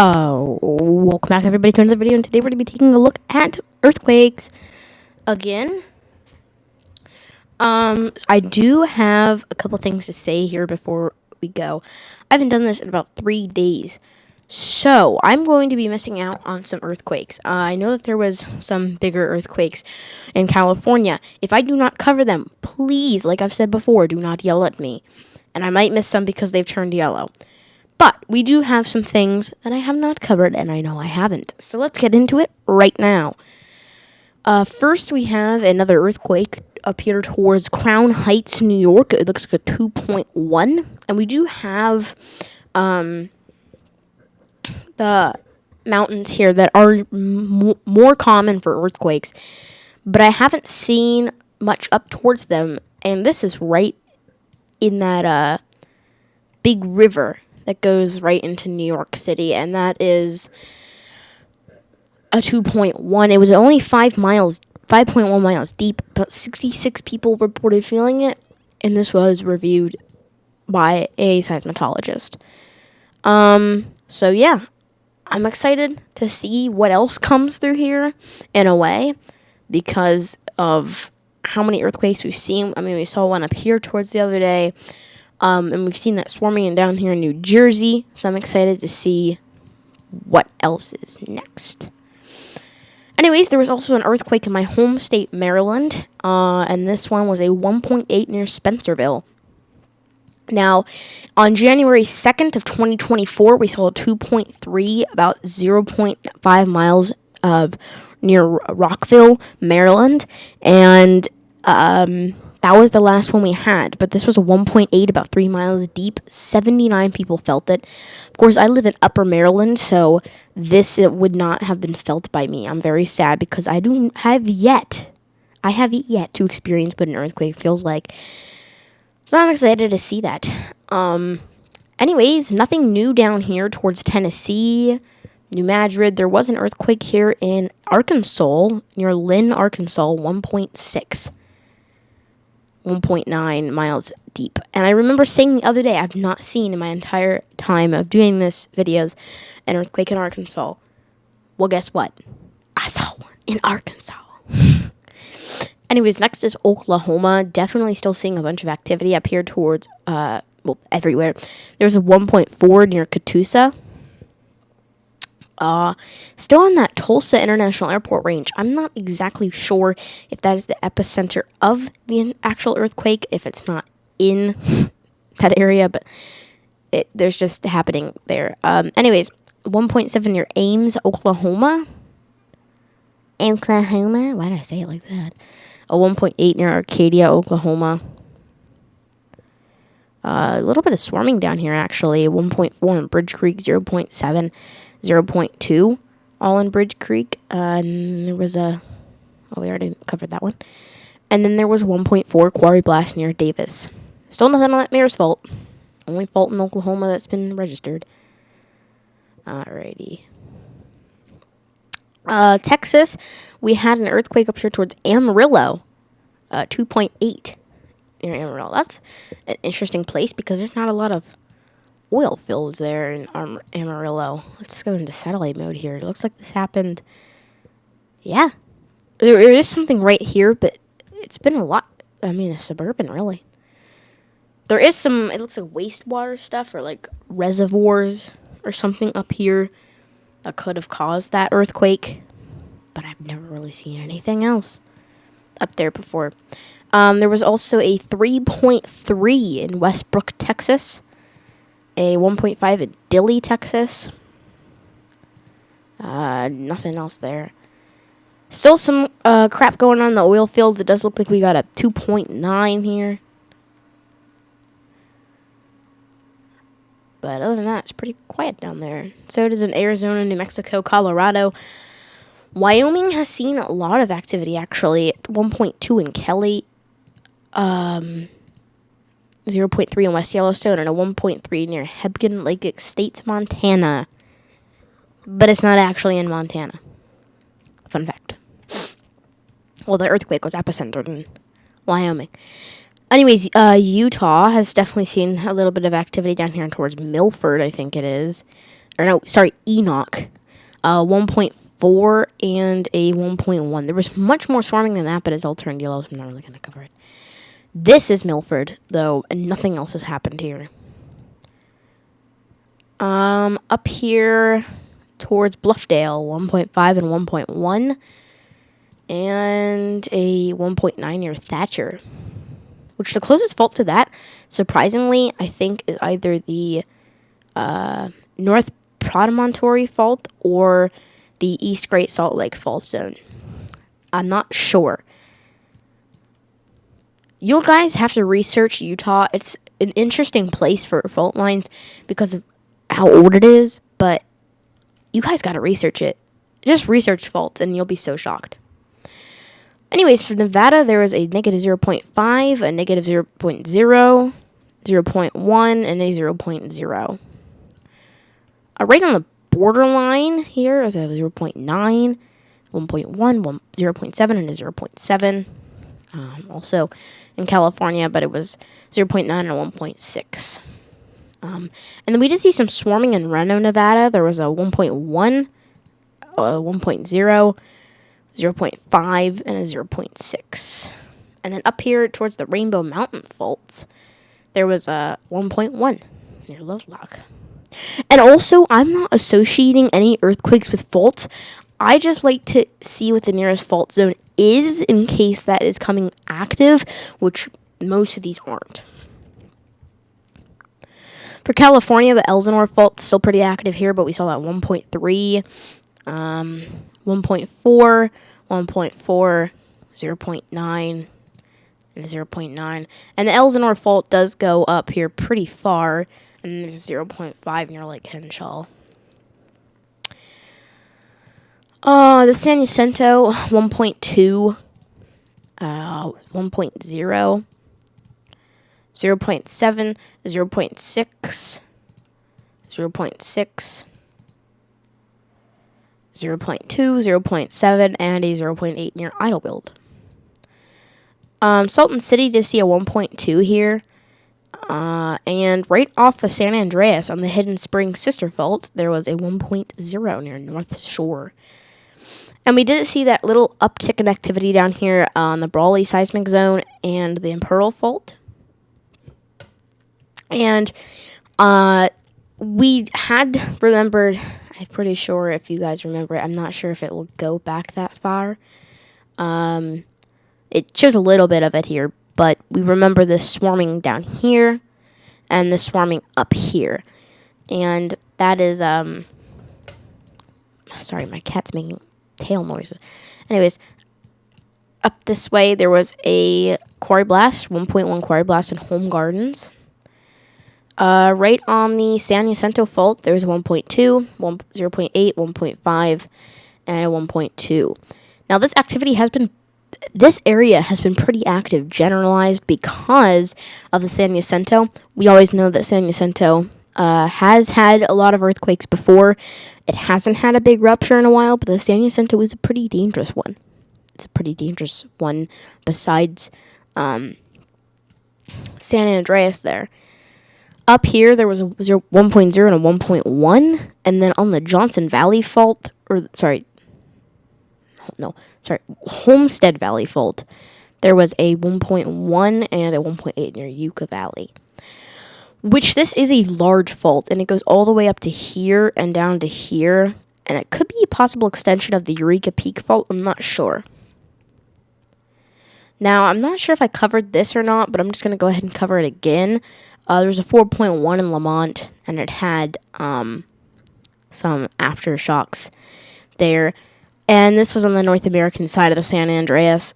Welcome back everybody to another video, and today we're going to be taking a look at earthquakes again. I do have a couple things to say here before we go. I haven't done this in about 3 days, so I'm going to be missing out on some earthquakes. I know that there was some bigger earthquakes in California. If I do not cover them, please, like I've said before, do not yell at me. And I might miss some because they've turned yellow. But we do have some things that I have not covered, and I know I haven't. So let's get into it right now. First, we have another earthquake up here towards Crown Heights, New York. It looks like a 2.1. And we do have the mountains here that are more common for earthquakes. But I haven't seen much up towards them. And this is right in that big river that goes right into New York City, and that is a 2.1. It was only 5.1 miles deep, but 66 people reported feeling it, and this was reviewed by a seismologist. So yeah, I'm excited to see what else comes through here in a way, because of how many earthquakes we've seen. I mean, we saw one up here towards the other day. And we've seen that swarming down here in New Jersey. So I'm excited to see what else is next. Anyways, there was also an earthquake in my home state, Maryland. And this one was a 1.8 near Spencerville. Now, on January 2nd of 2024, we saw a 2.3 about 0.5 miles near Rockville, Maryland. And that was the last one we had, but this was a 1.8 about 3 miles deep. 79 people felt it. Of course, I live in Upper Maryland, so it would not have been felt by me. I'm very sad because I have yet to experience what an earthquake feels like. So I'm excited to see that. Anyways, nothing new down here towards Tennessee, New Madrid. There was an earthquake here in Arkansas, near Lynn, Arkansas, 1.6. 1.9 miles deep. And I remember saying the other day, I've not seen in my entire time of doing this videos an earthquake in Arkansas. Well, guess what? I saw one in Arkansas. Anyways, next is Oklahoma. Definitely still seeing a bunch of activity up here towards, everywhere. There's a 1.4 near Catoosa. Still on that Tulsa International Airport range. I'm not exactly sure if that is the epicenter of the actual earthquake, if it's not in that area, but there's just happening there. Anyways, 1.7 near Ames, Oklahoma. Oklahoma? Why did I say it like that? A 1.8 near Arcadia, Oklahoma. A little bit of swarming down here, actually. 1.4 in Bridge Creek, 0.7. 0.2, all in Bridge Creek. And there was we already covered that one. And then there was 1.4 Quarry Blast near Davis. Still nothing on that mayor's fault. Only fault in Oklahoma that's been registered. Alrighty. Texas, we had an earthquake up here towards Amarillo. 2.8 near Amarillo. That's an interesting place because there's not a lot of oil fields there in Amarillo. Let's go into satellite mode here. It looks like this happened. Yeah. There is something right here, but it's been a lot. I mean, a suburban, really. There is some, it looks like wastewater stuff or like reservoirs or something up here that could have caused that earthquake. But I've never really seen anything else up there before. There was also a 3.3 in Westbrook, Texas. A 1.5 in Dilley, Texas. Nothing else there. Still some crap going on in the oil fields. It does look like we got a 2.9 here. But other than that, it's pretty quiet down there. So it is in Arizona, New Mexico, Colorado. Wyoming has seen a lot of activity, actually. 1.2 in Kelly. 0.3 in West Yellowstone, and a 1.3 near Hebgen Lake Estates, Montana. But it's not actually in Montana. Fun fact. Well, the earthquake was epicentered in Wyoming. Anyways, Utah has definitely seen a little bit of activity down here towards Milford, I think it is. or no, sorry, Enoch, 1.4 and a 1.1. There was much more swarming than that, but it's all turned yellow, so I'm not really going to cover it. This is Milford, though, and nothing else has happened here. Up here towards Bluffdale, 1.5 and 1.1, and a 1.9 near Thatcher, which the closest fault to that, surprisingly, I think is either the North Promontory Fault or the East Great Salt Lake Fault Zone. I'm not sure. You guys have to research Utah. It's an interesting place for fault lines because of how old it is, but you guys got to research it. Just research faults and you'll be so shocked. Anyways, for Nevada, there was a negative 0.5, a negative 0.0, 0.1, and a 0.0. Right on the borderline here is a 0.9, 1.1, 0.7, and a 0.7. Also in California, but it was 0.9 and a 1.6. And then we did see some swarming in Reno, Nevada. There was a 1.1, 1.0, 0.5, and a 0.6. And then up here towards the Rainbow Mountain Faults, there was a 1.1 near Lovelock. And also, I'm not associating any earthquakes with faults. I just like to see what the nearest fault zone is in case that is coming active, which most of these aren't. For California, the Elsinore fault's still pretty active here, but we saw that 1.3, 1.4, 1.4, 0.9, and 0.9. And the Elsinore fault does go up here pretty far, and there's 0.5 near Lake Henshaw. The San Jacinto, 1.2, 1.0, 0.7, 0.6, 0.6, 0.2, 0.7, and a 0.8 near Idlewild. Salton City did see a 1.2 here. And right off the San Andreas on the Hidden Springs Sister Fault, there was a 1.0 near North Shore. And we did see that little uptick in activity down here on the Brawley Seismic Zone and the Imperial Fault. And we had remembered, I'm pretty sure if you guys remember it, I'm not sure if it will go back that far. It shows a little bit of it here, but we remember this swarming down here and this swarming up here. And that is, sorry, my cat's making tail noises. Anyways, up this way, there was a quarry blast, 1.1 quarry blast in Home Gardens. Right on the San Jacinto Fault, there was a 1.2, 0.8, 1.5, and a 1.2. Now, this area has been pretty active, generalized, because of the San Jacinto. We always know that San Jacinto has had a lot of earthquakes before. It hasn't had a big rupture in a while, but the San Jacinto is a pretty dangerous one. It's a pretty dangerous one besides San Andreas there. Up here, there was a 1.0 and a 1.1, and then on the Johnson Valley Fault, Homestead Valley Fault, there was a 1.1 and a 1.8 near Yucca Valley. Which this is a large fault, and it goes all the way up to here and down to here, and it could be a possible extension of the Eureka Peak Fault, I'm not sure. Now, I'm not sure if I covered this or not, but I'm just going to go ahead and cover it again. There's a 4.1 in Lamont, and it had some aftershocks there. And this was on the North American side of the San Andreas.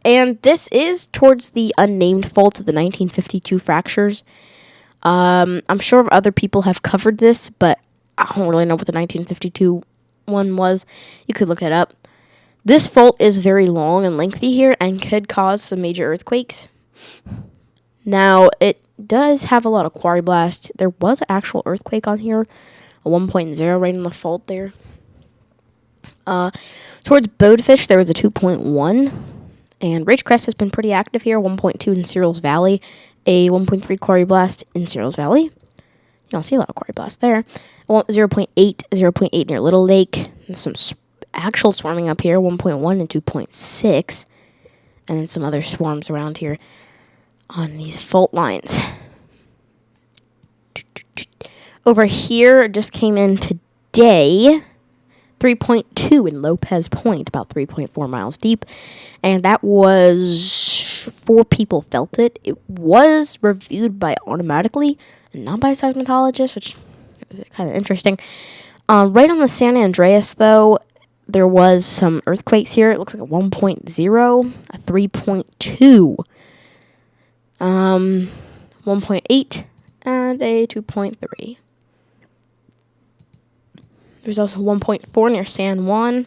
And this is towards the unnamed fault of the 1952 fractures. I'm sure other people have covered this, but I don't really know what the 1952 one was. You could look that up. This fault is very long and lengthy here and could cause some major earthquakes. Now, it does have a lot of quarry blasts. There was an actual earthquake on here, a 1.0 right on the fault there. Towards Bodefish, there was a 2.1. And Ridgecrest has been pretty active here, 1.2 in Cyril's Valley, a 1.3 quarry blast in Cyril's Valley. You don't see a lot of quarry blasts there. Well, 0.8 near Little Lake. And some actual swarming up here, 1.1 and 2.6. And then some other swarms around here on these fault lines. Over here, it just came in today. 3.2 in Lopez Point, about 3.4 miles deep. And that was 4 people felt it. It was reviewed by automatically, and not by seismologists, which is kind of interesting. Right on the San Andreas, though, there was some earthquakes here. It looks like a 1.0, a 3.2, 1.8, and a 2.3. There's also 1.4 near San Juan.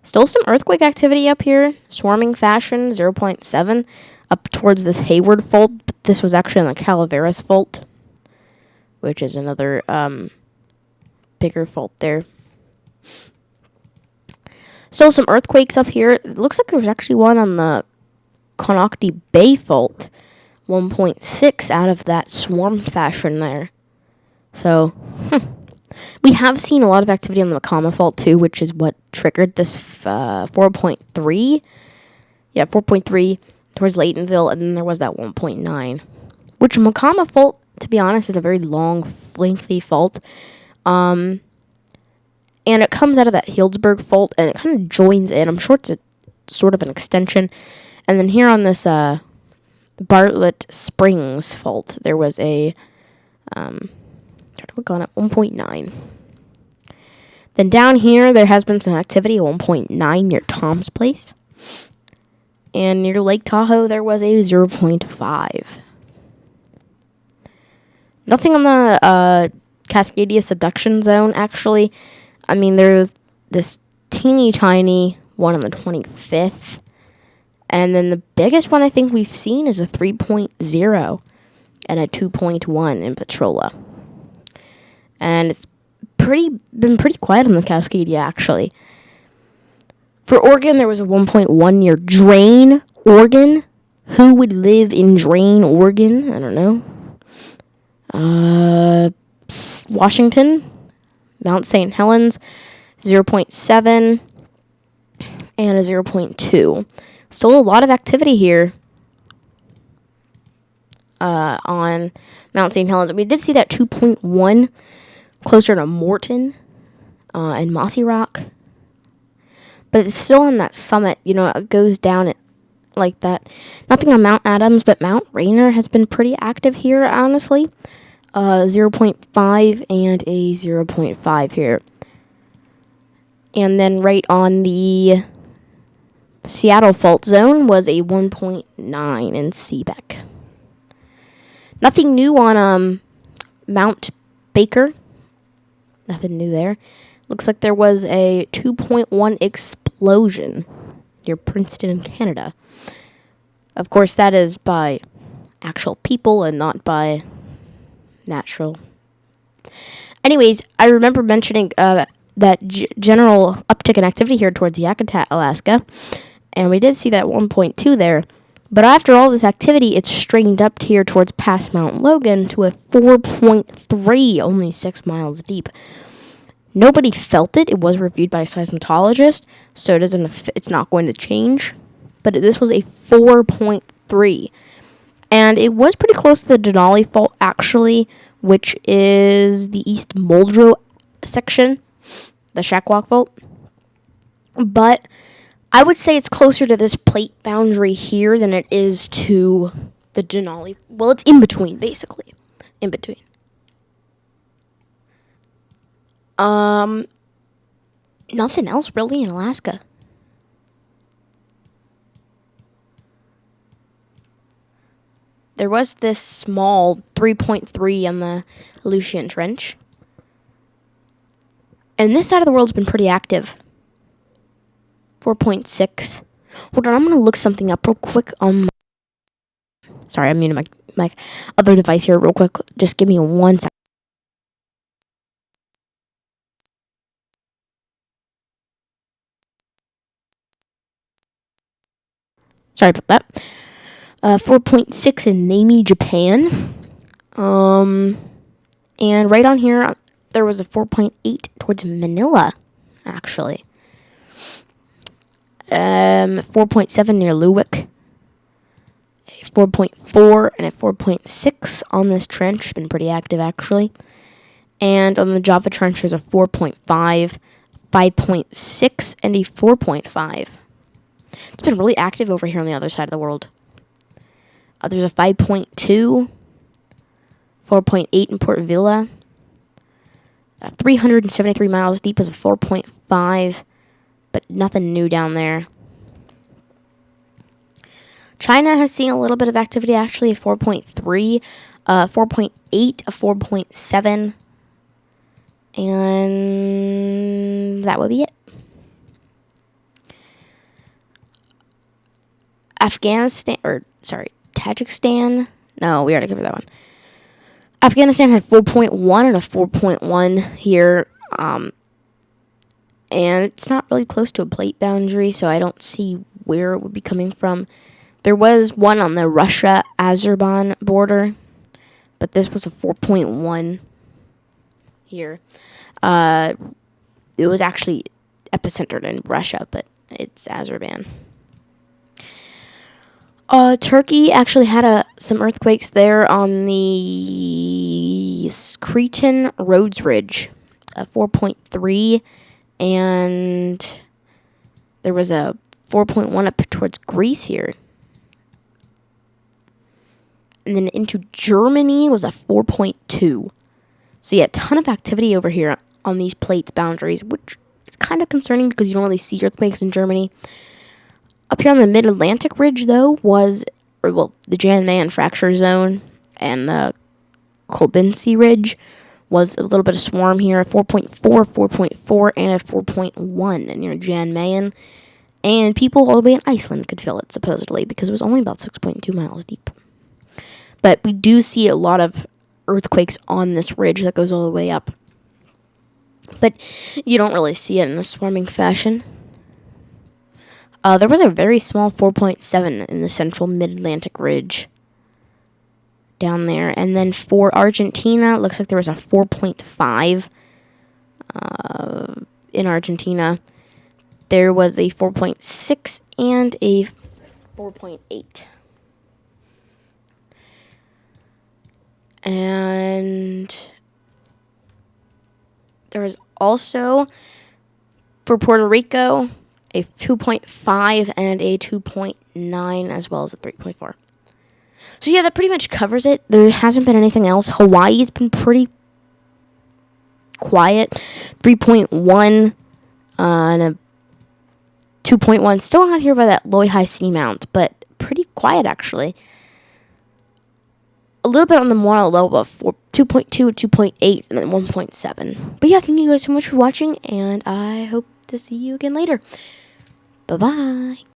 Still some earthquake activity up here. Swarming fashion, 0.7. Up towards this Hayward fault. But this was actually on the Calaveras fault, which is another bigger fault there. Still some earthquakes up here. It looks like there's actually one on the Connaughton Bay fault. 1.6 out of that swarm fashion there. So, we have seen a lot of activity on the Macama fault too, which is what triggered this 4.3. Yeah, 4.3 towards Laytonville, and then there was that 1.9. Which Macama fault, to be honest, is a very long, lengthy fault. And it comes out of that Healdsburg fault, and it kind of joins in. I'm sure it's a sort of an extension. And then here on this Bartlett Springs fault, there was a... try to click on it, 1.9. Then down here, there has been some activity, 1.9 near Tom's Place. And near Lake Tahoe, there was a 0.5. Nothing on the Cascadia subduction zone, actually. I mean, there's this teeny tiny one on the 25th. And then the biggest one I think we've seen is a 3.0 and a 2.1 in Petrola. And it's been pretty quiet on the Cascadia, actually. For Oregon, there was a 1.1 near Drain, Oregon. Who would live in Drain, Oregon? I don't know. Washington, Mount St. Helens, 0.7 and a 0.2. Still a lot of activity here on Mount St. Helens. We did see that 2.1 closer to Morton and Mossy Rock. But it's still on that summit. You know, it goes down it like that. Nothing on Mount Adams, but Mount Rainier has been pretty active here, honestly. 0.5 and a 0.5 here. And then right on the Seattle fault zone was a 1.9 in Seebeck. Nothing new on Mount Baker. Nothing new there. Looks like there was a 2.1 explosion near Princeton, Canada. Of course, that is by actual people and not by natural. Anyways, I remember mentioning that general uptick in activity here towards Yakutat, Alaska. And we did see that 1.2 there. But after all this activity, it's strained up here towards past Mount Logan to a 4.3, only 6 miles deep. Nobody felt it. It was reviewed by a seismologist, so it's not going to change. But this was a 4.3. And it was pretty close to the Denali fault, actually, which is the East Muldrow section, the Shackwalk fault. But I would say it's closer to this plate boundary here than it is to the Denali. Well, it's in between, basically. In between. Nothing else really in Alaska. There was this small 3.3 on the Aleutian Trench. And this side of the world's been pretty active. 4.6. Hold on, I'm going to look something up real quick on Sorry, I'm muting my other device here real quick. Just give me 1 second. Sorry about that. 4.6 in Nami, Japan. And right on here, there was a 4.8 towards Manila, actually. 4.7 near Luwick. A 4.4 and a 4.6 on this trench. Been pretty active, actually. And on the Java Trench, there's a 4.5, 5.6, and a 4.5. It's been really active over here on the other side of the world. There's a 5.2, 4.8 in Port Vila. 373 miles deep is a 4.5, but nothing new down there. China has seen a little bit of activity, actually, a 4.3, 4.8, a 4.7. And that would be it. Tajikistan. No, we already covered that one. Afghanistan had 4.1 and a 4.1 here. And it's not really close to a plate boundary, so I don't see where it would be coming from. There was one on the Russia-Azerbaijan border, but this was a 4.1 here. It was actually epicentered in Russia, but it's Azerbaijan. Turkey actually had some earthquakes there on the Cretan Rhodes Ridge, 4.3, and there was a 4.1 up towards Greece here. And then into Germany was a 4.2. So yeah, a ton of activity over here on these plates boundaries, which is kind of concerning because you don't really see earthquakes in Germany. Up here on the Mid-Atlantic Ridge, though, was, the Jan Mayen fracture zone, and the Kolbinsi Ridge was a little bit of swarm here, a 4.4, 4.4, and a 4.1 near Jan Mayen. And people all the way in Iceland could feel it, supposedly, because it was only about 6.2 miles deep. But we do see a lot of earthquakes on this ridge that goes all the way up. But you don't really see it in a swarming fashion. There was a very small 4.7 in the central mid-Atlantic ridge down there. And then for Argentina, it looks like there was a 4.5 in Argentina. There was a 4.6 and a 4.8. And there was also, for Puerto Rico, a 2.5 and a 2.9, as well as a 3.4. So yeah, that pretty much covers it. There hasn't been anything else. Hawaii's been pretty quiet. 3.1 and a 2.1. Still not here by that Loei Seamount, but pretty quiet, actually. A little bit on the more low of 2.2, 2.8, and then 1.7. But yeah, thank you guys so much for watching, and I hope to see you again later. Bye-bye.